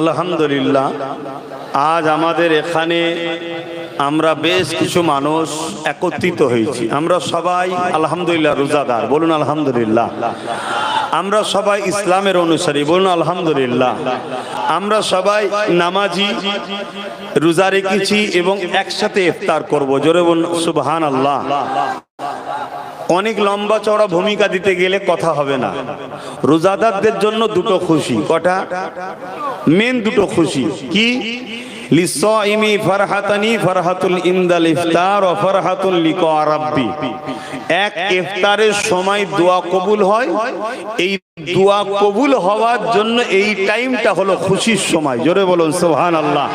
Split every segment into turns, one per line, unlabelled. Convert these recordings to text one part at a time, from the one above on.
আলহামদুলিল্লাহ, আজ আমাদের এখানে আমরা বেশ কিছু মানুষ একত্রিত হয়েছি। আমরা সবাই আলহামদুলিল্লাহ রোজাদার, বলুন আলহামদুলিল্লাহ। আমরা সবাই ইসলামের অনুসারী, বলুন আলহামদুলিল্লাহ। আমরা সবাই নামাজি, রোজা রেখেছি এবং একসাথে ইফতার করব, জোরে বলুন সুবহানাল্লাহ। অনেক লম্বা চওড়া ভূমিকা দিতে গেলে কথা হবে না। রোজাদারদের জন্য দুটো খুশি, কটা মেন দুটো খুশি কি? লিসাইমি ফারহাতানি ফারহাতুল ইনদাল ইফতার ওয়া ফারহাতুল লিকা রাব্বি। এক ইফতারের সময় দোয়া কবুল হয়, এই দোয়া কবুল হওয়ার জন্য এই টাইমটা হলো খুশির সময়, জোরে বলুন সুবহানাল্লাহ।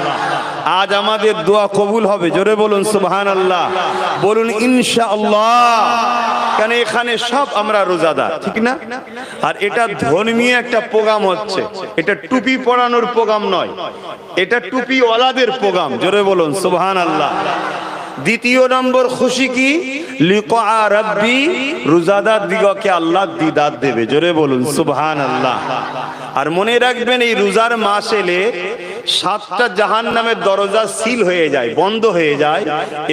আজ আমাদের দোয়া কবুল হবে, জোরে বলুন সুবহানাল্লাহ, বলুন ইনশাআল্লাহ। কেন এখানে সব আমরা রোজাদার, ঠিক না? আর এটা ধর্মীয় একটা প্রোগ্রাম হচ্ছে, এটা টুপি পরানোর প্রোগ্রাম নয়, এটা টুপি ওয়ালাদের প্রোগ্রাম, জোরে বলুন সুবহানাল্লাহ। দ্বিতীয় নম্বর খুশি কি? লিকা রাব্বি, রোজাদার দিগকে আল্লাহ দিদার দেবে, জোরে বলুন সুবহানাল্লাহ। আর মনে রাখবেন, এই রোজার মাস এলে 7টা জাহান্নামের দরজা সিল হয়ে যায়, বন্ধ হয়ে যায়,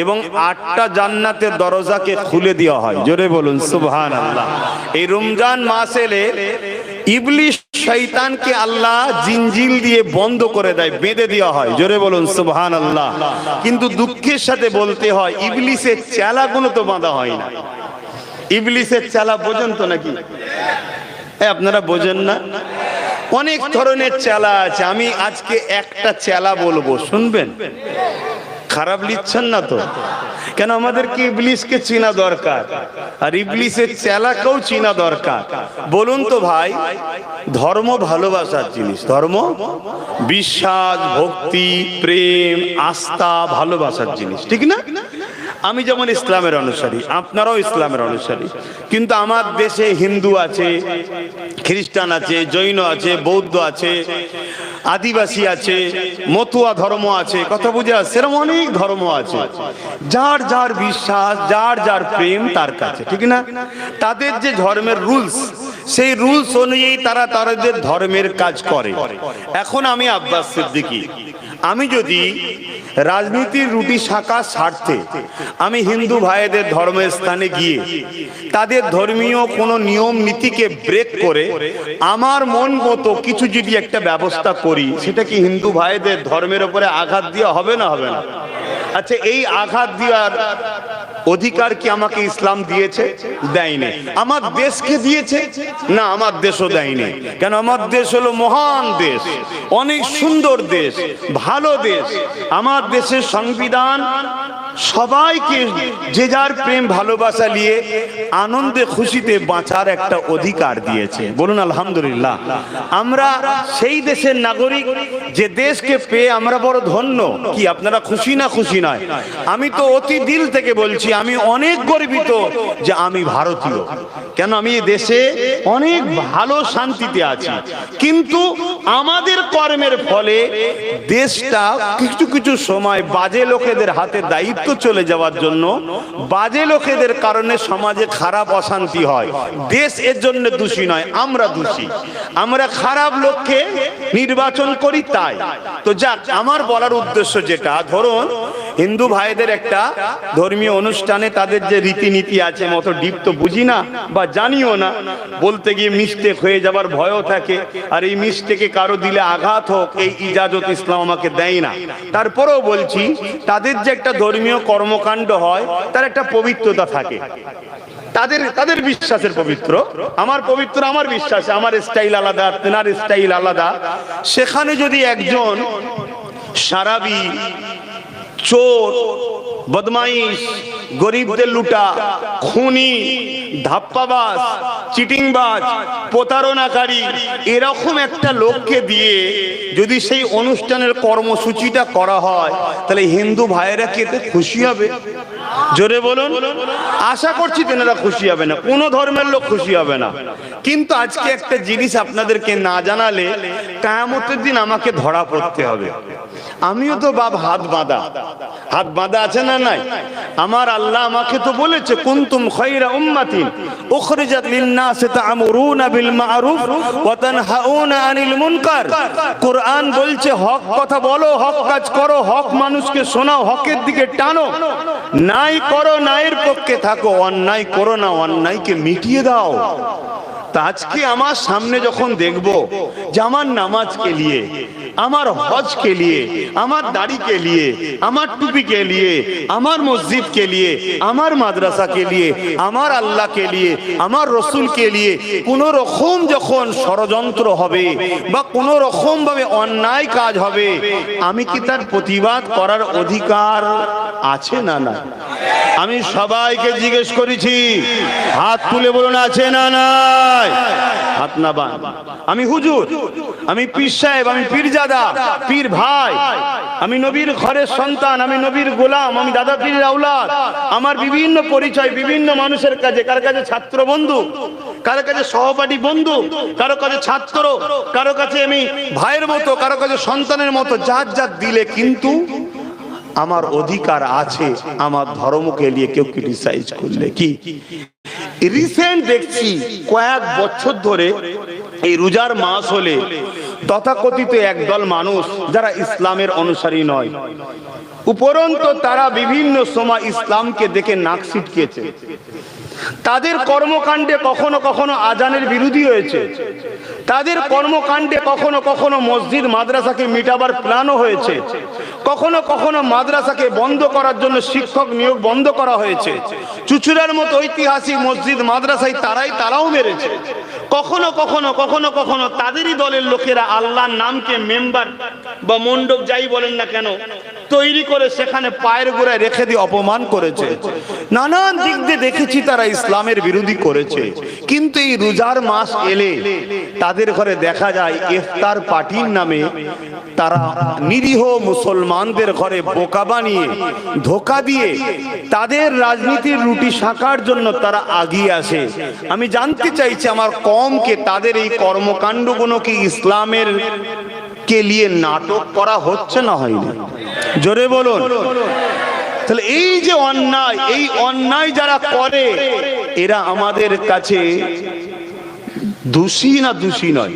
এবং 8টা জান্নাতের দরজাকে খুলে দেওয়া হয়, জোরে বলুন সুবহানাল্লাহ। এই রমজান মাস এলে ইবলিস শয়তানকে আল্লাহ জিনজিল দিয়ে বন্ধ করে দেয়, বেঁধে দেওয়া হয়, জোরে বলুন সুবহানাল্লাহ। কিন্তু দুঃখের সাথে বলতে হয়, ইবলিসের চেলাগুলো তো বাঁধা হয় না। ইবলিসের চেলা বোঝেন তো নাকি? আপনারা বোঝেন না? অনেক ধরনের চেলা আছে। আমি আজকে একটা চেলা বলবো, শুনবেন? খারাপ লিখছেন না তো? কেন আমাদেরকে ইবলিসকে চেনা দরকার, আর ইবলিসের চেলাকেও চেনা দরকার। বলুন তো ভাই, ধর্ম ভালোবাসার জিনিস, ধর্ম বিশ্বাস, ভক্তি, প্রেম, আস্থা, ভালোবাসার জিনিস, ঠিক না? আমি যেমন ইসলামের অনুসারী, আপনারাও ইসলামের অনুসারী, কিন্তু আমার দেশে হিন্দু আছে, খ্রিস্টান আছে, জৈন আছে, বৌদ্ধ আছে, আদিবাসী আছে, মতুয়া ধর্ম আছে, কথা বুঝে আসছে, এরকম অনেক ধর্ম আছে। যার যার বিশ্বাস, যার যার প্রেম তার কাছে, ঠিক না? তাদের যে ধর্মের রুলস, সেই রুলস অনুযায়ী তারা তাদের ধর্মের কাজ করে। এখন আমি আব্বাস সিদ্দিকী, আমি যদি রাজনীতির রুটি শাখা স্বার্থে আমি হিন্দু ভাইদের ধর্মের স্থানে গিয়ে তাদের ধর্মীয় কোনো নিয়ম নীতিকে ব্রেক করে আমার মন মতো কিছু যদি একটা ব্যবস্থা করি, সেটা কি হিন্দু ভাইদের ধর্মের উপরে আঘাত দেওয়া হবে না হবে না? আচ্ছা, এই আঘাত দেওয়ার অধিকার কি আমাকে ইসলাম দিয়েছে? দেয়নি। আমার দেশকে দিয়েছে? না, আমার দেশও দেয়নি। কেন? আমার দেশ হলো মহান দেশ, অনেক সুন্দর দেশ, ভালো দেশ। আমার দেশের সংবিধান সবাইকে যে যার প্রেম ভালোবাসা নিয়ে আনন্দে খুশিতে বাঁচার একটা অধিকার দিয়েছে, বলুন আলহামদুলিল্লাহ। আমরা সেই দেশের নাগরিক যে দেশকে পেয়ে আমরা বড় ধন্য। কি আপনারা খুশি না খুশি নয়? আমি তো অতি দিল থেকে বলছি, আমি অনেক গর্বিত যে আমি ভারতীয়। কেন? আমি এই দেশে অনেক ভালো শান্তিতে আছি, কিন্তু আমাদের কর্মের ফলে দেশটা কিছু কিছু সময় বাজে লোকেদের হাতে দায়িত্ব চলে যাওয়ার জন্য, বাজে লোকেদের কারণে সমাজে খারাপ অশান্তি হয়। দেশ এর জন্য দোষী নয়, আমরা দোষী। আমরা খারাপ লোককে নির্বাচন করি, তাই তো। যাক, আমার বলার উদ্দেশ্য যেটা, ধরুন হিন্দু ভাইদের একটা ধর্মীয় অনুষ্ঠানে তাদের যে রীতিনীতি আছে, মতো ডিপ তো বুঝি না বা জানিও না, বলতে গিয়ে মিস্টেক হয়ে যাবার ভয়ও থাকে, আর এই মিস্টেকে কারো দিলে আঘাত হোক এই ইজাজত ইসলাম আমাকে দেয় না। তারপরেও বলছি, তাদের যে একটা ধর্মীয় কর্মকাণ্ড হয়, তার একটা পবিত্রতা থাকে। তাদের বিশ্বাসের পবিত্র, আমার পবিত্র আমার বিশ্বাস, আমার স্টাইল আলাদা, তেনার স্টাইল আলাদা। সেখানে যদি একজন সারাবি, চোর, বদমাইশ, গরিবদের লুটা, খুনি, ধাপ্পাবাজ, চিটিংবাজ, প্রতারণাকারী, এরকম একটা লোককে দিয়ে যদি সেই অনুষ্ঠানের কর্মসূচিটা করা হয়, তাহলে হিন্দু ভাইয়েরা কি এতে খুশি হবে? জোরে বলুন। আশা করছি তেনারা খুশি হবে না, কোনো ধর্মের লোক খুশি হবে না। কিন্তু আজকে একটা জিনিস আপনাদেরকে না জানালে কিয়ামতের দিন আমাকে ধরা পড়তে হবে। আমিও তো বাপ হাত বাঁধা আছে না নাই? আমার আল্লাহ আমাকে তো বলেছে কুনতুম খায়রা উম্মাতিন উখরিজাত লিন-নাসি তা'মুরুনা বিল মা'রুফ ওয়া তানহাউনা আনিল মুনকার। কোরআন বলছে হক কথা বলো, হক কাজ করো, হক মানুষকে শোনাও, হকের দিকে টানো, নাই করো নাইয়ের পক্ষে থাকো, অন্যায় করো না, অন্যায়কে মিটিয়ে দাও। তা আজকে আমার সামনে যখন দেখব যে আমার নামাজকে নিয়ে, আমার হজকে নিয়ে, আমার দাড়িকে নিয়ে, আমার টুপিকে নিয়ে, আমার মসজিদকে নিয়ে, আমার মাদ্রাসাকে নিয়ে, আমার আল্লাহকে নিয়ে, আমার রসুলকে নিয়ে কোন রকম যখন ষড়যন্ত্র হবে বা কোন রকম ভাবে অন্যায় কাজ হবে, আমি কি তার প্রতিবাদ করার অধিকার আছে না না? আমি সবাইকে জিজ্ঞেস করেছি, হাত তুলে বলুন আছে না নাই? হাত না বান। আমি হুজুর, আমি পীর সাহেব, আমি পীরজাদা, পীর ভাই, আমি নবীর ঘরের সন্তান, আমি নবীর গোলাম, আমি দাদা পীরের আওলাদ। আমার বিভিন্ন পরিচয় বিভিন্ন মানুষের কাছে, কার কাছে ছাত্র বন্ধু, কারো কাছে সহপাঠী বন্ধু, কারো কাছে ছাত্র, কারো কাছে আমি ভাইয়ের মতো, কারো কাছে সন্তানের মতো, যার যার দিলে। কিন্তু আমার অধিকার আছে আমার ধর্মকে নিয়ে কেউ ক্রিটিসাইজ করলে। কি রিসেন্ট দেখছি কয়েক বছর ধরে এই রোজার মাস হলে তথাকথিত একদল মানুষ যারা ইসলামের অনুসারী নয়, উপরন্তু তারা বিভিন্ন সময় ইসলামকে দেখে নাক ছিটকেছে। তাদের কর্মকাণ্ডে কখনো কখনো আজানের বিরোধী হয়েছে, তাদের কর্মকাণ্ডে কখনো কখনো মসজিদ মাদ্রাসাকে মিটাবার প্ল্যানও হয়েছে, কখনো কখনো মাদ্রাসাকে বন্ধ করার জন্য শিক্ষক নিয়োগ বন্ধ করা হয়েছে। চুচুড়ার মতো ঐতিহাসিক মসজিদ মাদ্রাসায় তারাও মেরেছে। কখনো কখনো কখনো কখনো তাদেরই দলের লোকেরা আল্লাহর নামকে মেম্বার বা মণ্ডপ যাই বলেন না কেন তৈরি করে সেখানে পায়ের গোড়ায় রেখে দিয়ে অপমান করেছে। নানান দিক দিয়ে দেখেছি তারা ইসলামের বিরোধী করেছে। কিন্তু এই রোজার মাস এলে তাদের ঘরে দেখা যায় ইফতার পার্টির নামে তারা নিরীহ মুসলমানদের ঘরে বোকা বানিয়ে ধোঁকা দিয়ে তাদের রাজনীতির রুটি শাকার জন্য তারা আগিয়ে আসে। আমি জানতে চাইছি আমার কমকে তাদের এই কর্মকাণ্ডগুলো কি ইসলামের কে নিয়ে নাটক করা হচ্ছে না হয়নি? জোরে বলুন। তাহলে এই যে অন্যায়, এই অন্যায় যারা করে এরা আমাদের কাছে দোষী না দোষী নয়?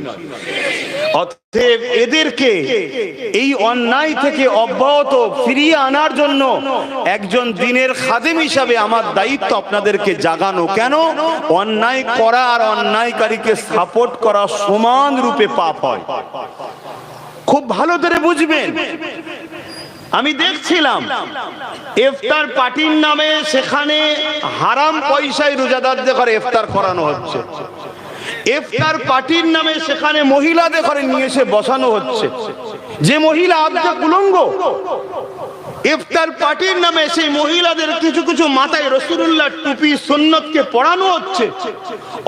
অতএব এদেরকে এই অন্যায় থেকে অব্যাহত ফিরিয়ে আনার জন্য একজন দ্বীনের খাদেম হিসাবে আমার দায়িত্ব আপনাদেরকে জাগানো। কেন? অন্যায় করা আর অন্যায়কারীকে সাপোর্ট করা সমান রূপে পাপ হয়। খুব ভালো করে বুঝবেন। আমি দেখছিলাম ইফতার পার্টির নামে সেখানে হারাম পয়সায় রোজাদারদের ঘরে ইফতার করানো হচ্ছে। ইফতার পার্টির নামে সেখানে মহিলাদের ঘরে নিয়ে এসে বসানো হচ্ছে। যে মহিলা আবদা কুলঙ্গ, ইফতার পার্টির নামে সেই মহিলাদের কিছু কিছু মাথায় রাসূলুল্লাহ টুপি সুন্নতকে পরানো হচ্ছে।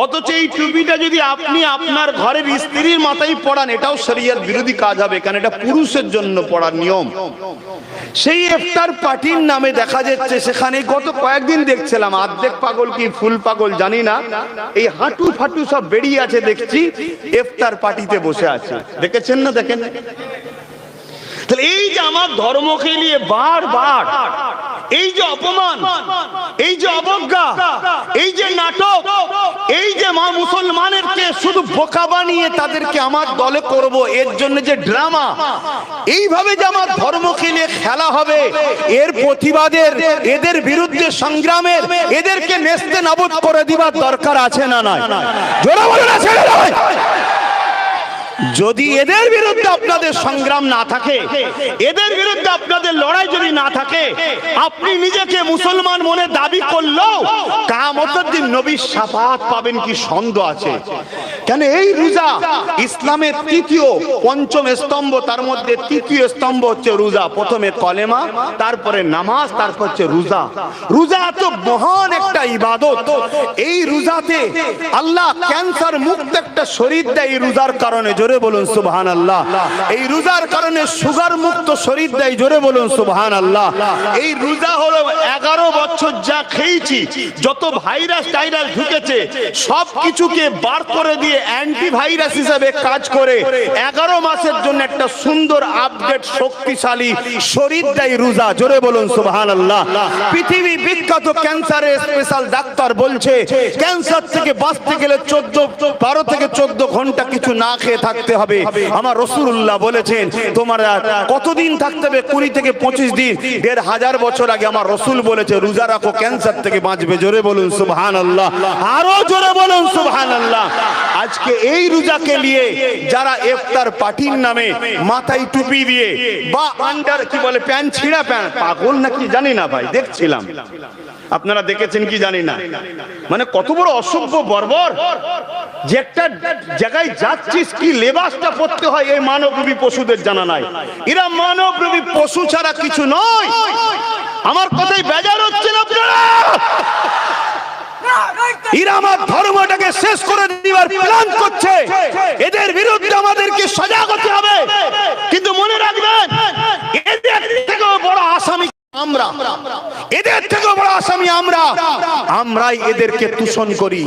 অথচ এই টুপিটা যদি আপনি আপনার ঘরের স্ত্রীর মাথায় পরান এটাও শরীয়ত বিরোধী কাজ হবে, কারণ এটা পুরুষের জন্য পড়ার নিয়ম। সেই ইফতার পার্টির নামে দেখা যাচ্ছে সেখানে গত কয়েকদিন দেখছিলাম, অর্ধেক পাগল কি ফুল পাগল জানি না, এই হাঁটু ফাটু সব বেরিয়ে আছে দেখছি, ইফতার পার্টিতে বসে আছে। দেখেছেন না? দেখেন। তাহলে এই যে আমার ধর্মকে নিয়ে বারবার এই যে অপমান, এই যে অবজ্ঞা, এই যে নাটক, এই যে মা মুসলমানেরকে শুধু বোকা বানিয়ে তাদেরকে আমার দলে করব, এর জন্য যে ড্রামা, এইভাবে যে আমার ধর্মকে নিয়ে খেলা হবে, এর প্রতিবাদের, এদের বিরুদ্ধে সংগ্রামের, এদেরকে নেস্তে নাবুদ করে দিবার দরকার আছে না নাই? জোরে বলুন আছে না নাই? যদি এদের বিরুদ্ধে আপনাদের সংগ্রাম না থাকে, এদের বিরুদ্ধে আপনাদের লড়াই যদি না থাকে, আপনি নিজেকে মুসলমান মনে দাবি করলেও কিয়ামতের দিন নবীর শাফাআত পাবেন কি সন্দেহ আছে? কেন এই রোজা ইসলামের তৃতীয় পঞ্চম স্তম্ভ, তার মধ্যে তৃতীয় স্তম্ভ হচ্ছে রোজা। প্রথমে কলেমা, তারপরে নামাজ, তারপর হচ্ছে রোজা। রোজা এত মহান একটা ইবাদত, এই রোজাতে আল্লাহ ক্যান্সার মুক্ত একটা শরীর দেয় এই রোজার কারণে। জোরে বলুন সুবহানাল্লাহ। এই রোজার কারণে সুগার মুক্ত শরীর দেয়। জোরে বলুন সুবহানাল্লাহ। এই রোজা হলো 11 বছর যা খেয়েছি, যত ভাইরাস টাইরাস ঢুকেছে সব কিছুকে বার করে দিয়ে শরীরে অ্যান্টিভাইরাস হিসেবে কাজ করে 11 মাসের জন্য একটা সুন্দর আপডেট শক্তিশালী শরীর দেয় রোজা। জোরে বলুন সুবহানাল্লাহ। পৃথিবী বিখ্যাত ক্যান্সারের স্পেশাল ডাক্তার বলছে ক্যান্সার থেকে বাঁচতে গেলে 12 থেকে 14 ঘন্টা কিছু না খেয়ে থাকতে হবে। আমার রাসূলুল্লাহ বলেছেন তোমার কতদিন থাকতে হবে? 20 থেকে 25 দিন। 1500 বছর আগে আমার রাসূল বলেছে রোজা রাখো, ক্যান্সার থেকে বাঁচবে। জোরে বলুন সুবহানাল্লাহ, আরো জোরে বলুন সুবহানাল্লাহ। আজকে এই রোজাকে নিয়ে যারা ইফতার পার্টির নামে মাথায় টুপি দিয়ে বা আন্ডার কি বলে প্যান্ট ছিঁড়া প্যান্ট, পাগল নাকি জানি না ভাই, দেখছিলাম আপনারা দেখেছেন কি জানি না, মানে কত বড় অসভ্য বর্বর যে একটা জায়গায় যাচ্ছিস কি লেবাসটা পরতে হয় এই মানবরূপী পশুদের জানা নাই। এরা মানবরূপী পশু ছাড়া কিছু নয়। আমার কথাই বেজার হচ্ছে না আপনারা? এরা আমার ধর্মটাকে শেষ করে দিবার প্ল্যান করছে। এদের বিরুদ্ধে আমাদেরকে সজাগ হতে হবে। কিন্তু মনে রাখবেন এদের থেকেও বড় আসামি আমরা, এদের থেকে বড় আসামি আমরা। আমরাই এদেরকে তুষণ করি,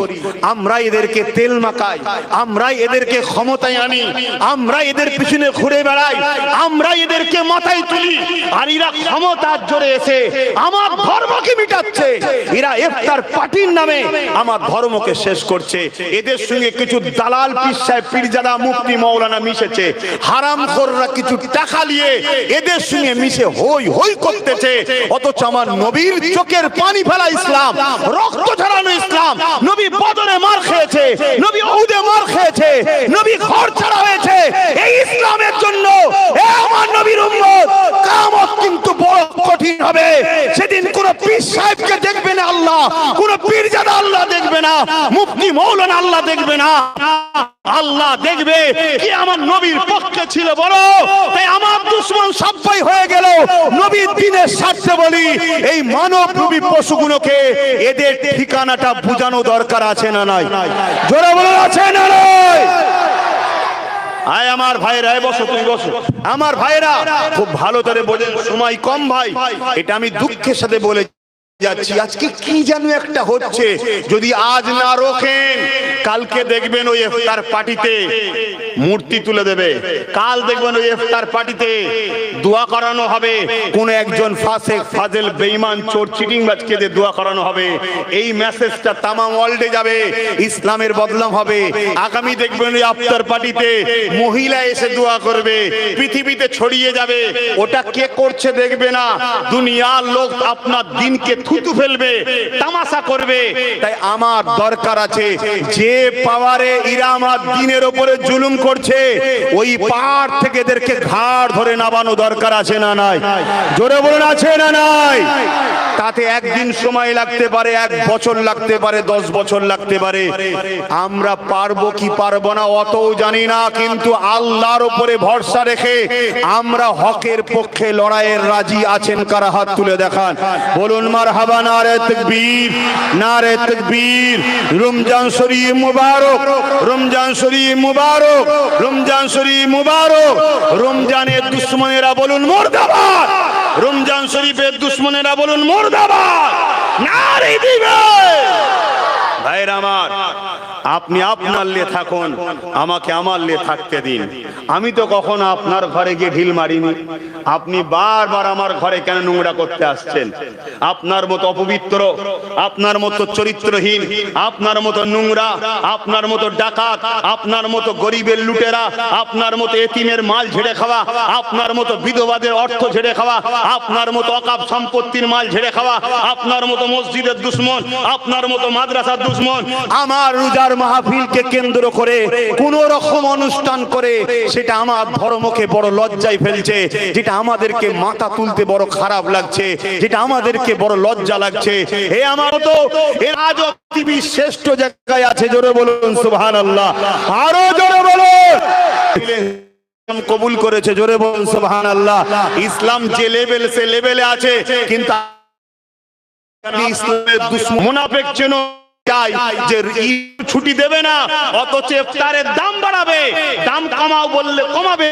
আমরাই এদেরকে তেল মাখাই, আমরাই এদেরকে ক্ষমতায় আনি, আমরাই এদের পিছনে ঘুরে বেড়াই, আমরাই এদেরকে মাথায় তুলি। আর এরা ক্ষমতার জোরে এসে আমার ধর্মকে মিটাচ্ছে। এরা ইফতার পার্টির নামে আমার ধর্মকে শেষ করছে। এদের সঙ্গে কিছু দালাল পীর সাহেব পীরজাদা মুফতি মাওলানা মিশেছে। হারামখোররা কিছু টাকা নিয়ে এদের সঙ্গে মিশে হই হই করতেছে। অথচ আমার নবীর চোখের পানি ফেলা ইসলাম, রক্ত ঝরানো ইসলাম, নবী বদরে মার খেয়েছে, নবী উহুদে মার খেয়েছে, নবী ঘর ছাড়া হয়েছে এই ইসলামের জন্য। এ আমার নবীর উম্মত, কিয়ামত কিন্তু বড় কঠিন হবে। সেদিন কোন পীর সাহেবকে দেখবে না আল্লাহ, কোন পীরজাদা আল্লাহ দেখবে না, মুফতি মাওলানা আল্লাহ দেখবে না। আল্লাহ দেখবে কি আমার নবীর পক্ষে ছিল বড়, তাই আমার দুশমন সবাই হয়ে গেল। নবীর দিনের স্বার্থে বলি এই মানবরূপী পশুগুলোকে এদের ঠিকানাটা বোঝানো দরকার আছে না নাই? জোরে বলে আছে না নাই? আয় আমার ভাইরা, বসো, তুমি বসো। আমার ভাইরা খুব ভালো করে বোঝেন, সময় কম ভাই, এটা আমি দুঃখের সাথে বলে যাচ্ছি। আজকে কি যেন একটা হচ্ছে, যদি আজ না রোখেন কালকে দেখবেন ওই ইফতার পার্টিতে মূর্তি তুলে দেবে, কাল দেখবেন ওই ইফতার পার্টিতে দোয়া করানো হবে, কোন একজন ফাসেক ফাজেল বেঈমান চোর চিটিংবাজকে দিয়ে দোয়া করানো হবে। এই মেসেজটা তামাম ওয়ার্ল্ডে যাবে, ইসলামের বদনাম হবে। আগামী দেখবেন ওই ইফতার পার্টিতে মহিলা এসে দোয়া করবে, পৃথিবীতে ছড়িয়ে যাবে। ওটা কে করছে দেখবে না, দুনিয়ার লোক আপনার দিনকে থুতু ফেলবে, তামাশা করবে। তাই আমার দরকার আছে যে পাওয়ারে এরা আমার দিনের উপরে জুলুম করছে ওই পাহাড় থেকে এদেরকে ঘাড় ধরে নামানো দরকার আছে না নাই? জোরে বলুন আছে না নাই? তাতে একদিন সময় লাগতে পারে, 1 বছর লাগতে পারে, 10 বছর লাগতে পারে। আমরা পারবো কি পারবো না অতও জানি না, কিন্তু আল্লাহর উপরে ভরসা রেখে আমরা হকের পক্ষে লড়াইয়ের রাজি আছেন কারা? হাত তুলে দেখান, বলুন মারহাবা। নারে তাকবীর, নারে তাকবীর। রমজান শরীফ মুবারক, রমজান শরীফ মুবারক, রমজান শরীফ মুবারক। রমজানের দুশমনেরা বলুন মুর্দাবাদ, রমজান শরীফের দুশমনেরা বলুন মুর্দাবাদ। নারে দিবে ভাইরা আমার, আপনি আপনার লিয়ে থাকুন, আমাকে আমার লিয়ে থাকতে দিন। আমি তো কখনো আপনার ঘরে গিয়ে ঢিল মারিনি। আপনি বারবার আমার ঘরে কেন নোংরা করতে আসছেন? আপনার মতো অপবিত্র, আপনার মতো চরিত্রহীন, আপনার মতো নোংরা, আপনার মতো ডাকাত, আপনার মতো গরিবের লুটেরা, আপনার মতো এতিমের মাল ঝেড়ে খাওয়া, আপনার মতো বিধবাদের অর্থ ঝেড়ে খাওয়া, আপনার মতো অকাপ সম্পত্তির মাল ঝেড়ে খাওয়া, আপনার মতো মসজিদের দুশমন, আপনার মতো মাদ্রাসার দুশমন আমার রোজার মাহফিলকে কেন্দ্র করে কোন রকম অনুষ্ঠান করে সেটা আমার ধর্মকে বড় লজ্জায় ফেলছে, যেটা আমাদেরকে মাথা তুলতে বড় খারাপ লাগছে, যেটা আমাদেরকে বড় লজ্জা লাগছে। হে আমার তো এর আজও পৃথিবীর শ্রেষ্ঠ জায়গায় আছে। জোরে বলুন সুবহানাল্লাহ, আরো জোরে বলুন। কবুল করেছে, জোরে বলুন সুবহানাল্লাহ। ইসলাম যে লেভেল সে লেভেলে আছে, কিন্তু ইসলামের দুশমন মুনাফিক চেন যে ছুটি দেবে না, অথচ ইফতারের দাম বাড়াবে, দাম কমাও বললে কমাবে।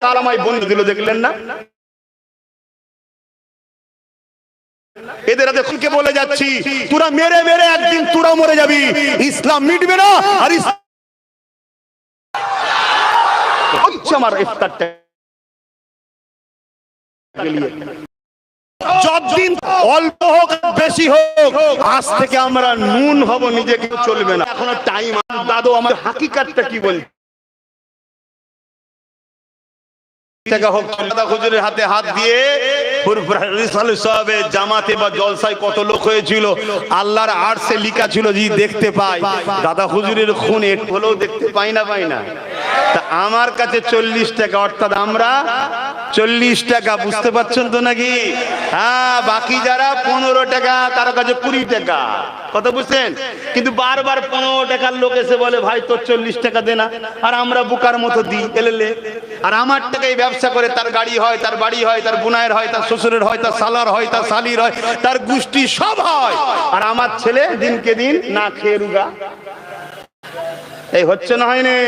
তালামাই বন্ধ দিল, দেখলেন না? এদের হাতে খুলকে বলে যাচ্ছি, তোরা মেরে মেরে একদিন তোরা মরে যাবি, ইসলাম মিটবে না। আর হচ্ছে আমার ইফতারটা যতদিন অল্প হোক বেশি হোক, আজ থেকে আমরা নুন হব, নিজেকে চলবে না। এখনো টাইম। দাদু আমার হাকিকাতটা কি বল টাকা হোক, দাদা হুজুরের হাতে হাত দিয়ে জামাতে বা জলসায় কত লোক হয়েছিল, আল্লাহর আরশে লেখা ছিল যে দেখতে পাই। দাদা হুজুরের খুন একটু হলেও দেখতে পাই না, পাই না। তা আমার কাছে 40 টাকা, অর্থাৎ আমরা 40 টাকা, বুঝতে পারছেন তো নাকি? হ্যাঁ, বাকি যারা 15 টাকা, কারো কাছে 20 টাকা, কত বুঝছেন? কিন্তু বারবার 15 টাকার লোক এসে বলে ভাই তোর 40 টাকা দে না, আর আমরা বুকার মতো দিই এলেলে। আর আমার টাকায় ব্যবসা করে তার গাড়ি হয়, তার বাড়ি হয়, তার বুনায়ের হয়, তার শ্বশুরের হয়, তার সালার হয়, তার শালির হয়, তার গোষ্ঠী সব হয়। আর আমার ছেলে দিনকে দিন না খেয়ে রুগা। এই হচ্ছে না, হয়নি?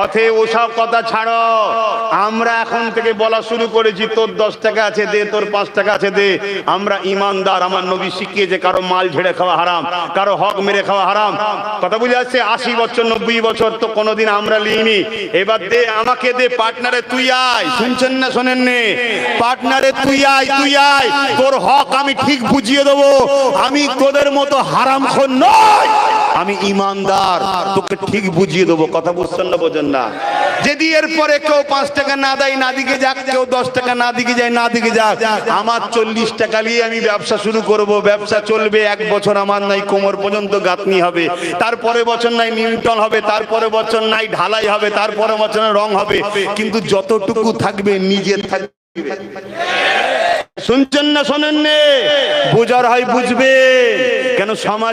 অতএব ওসব কথা ছাড়ো। আমরা এখন থেকে বলা শুরু করেছি, তোর 10 টাকা আছে দে, তোর 5 টাকা আছে দে। আমরা ইমানদার। আমার নবী শিখিয়েছে কারো মাল ঝেড়ে খাওয়া হারাম, কারো হক মেরে খাওয়া হারাম। কথা বুঝে আসছে? 80 বছর 90 বছর তো কোনোদিন আমরা লিইনি। এবার দে, আমাকে দে, পার্টনারে তুই আয়। শুনছেন না শোনেন নে? পার্টনারে তুই আয়, তুই আয়, তোর হক আমি ঠিক বুঝিয়ে দেবো। আমি তোদের মতো হারামখোর নই, আমি ইমানদার, তোকে ঠিক বুঝিয়ে দেবো। কথা বুঝছেন না, বোঝেন না? যদি এরপরে কেউ 5 টাকা না দেয়, না দিকে যাক, কেউ 10 টাকা না দিকে যায়, না দিকে যাক, আমার 40 টাকা নিয়ে আমি ব্যবসা শুরু করব। ব্যবসা চলবে 1 বছর, আমার নাই কোমর পর্যন্ত গাঁথনি হবে, তারপরে বছর নাই নিউটন হবে, তারপরে বছর নাই ঢালাই হবে, তারপরে বছর রং হবে, কিন্তু যতটুকু থাকবে নিজের থাকবে। শুনছেন না শোনেন নে? বুঝার হয় বুঝবে, কেন সমাজ